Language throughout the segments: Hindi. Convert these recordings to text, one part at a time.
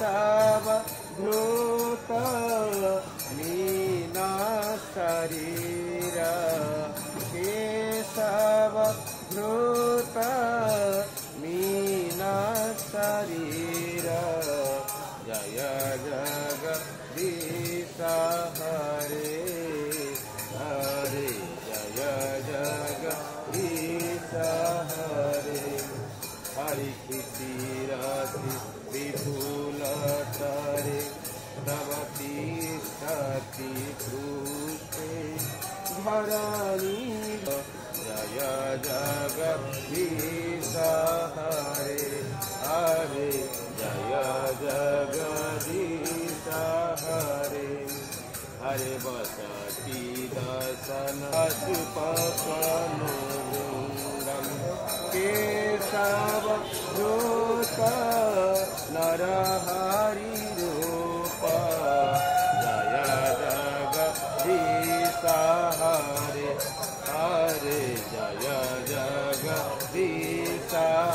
केशव धृत मीन शरीर केशव धृत मीन शरीर जय जगदीश हरे हरे जय जगदीश हरे हरि कीर्ति विपुल तरे प्रवती सती भूते धरणी जय जगदीश हरे हरे जय जगदीश हरे हरे बसती दर्शन अशुपनुलिंगम केशव धृत नरहरि रूप जय जगदीश हरे हरे जय जगदीश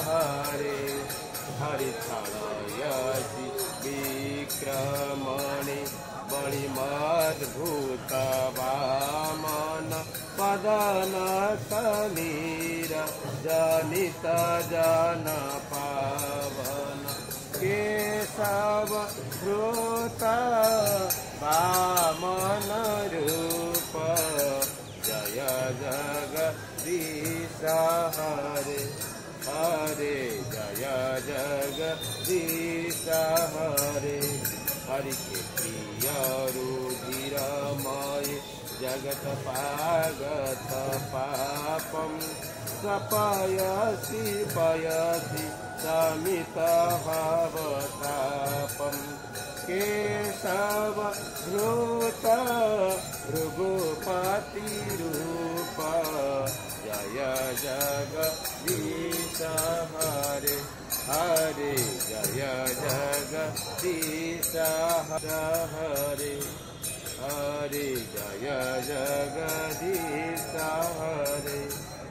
हरे हरि छायसि विक्रमणि बलिमद्भुत वामन पदन समीर जनित जन पावन केशव धृत वामन रूप जय जगदीश हरे हरे जय जगदीश हरे हरि के प्रिय रुधिरमय जगत पागत पापम सपयसि पयसि समित भवतापम केशव धृत भृगुपति रूप जय जगदीश हरे हरे जय जगदीश हरे हरे जय जगदीश हरे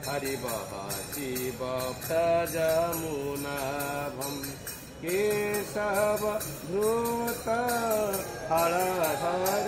हरि बहति जमुनाभं केशव धृत हरधर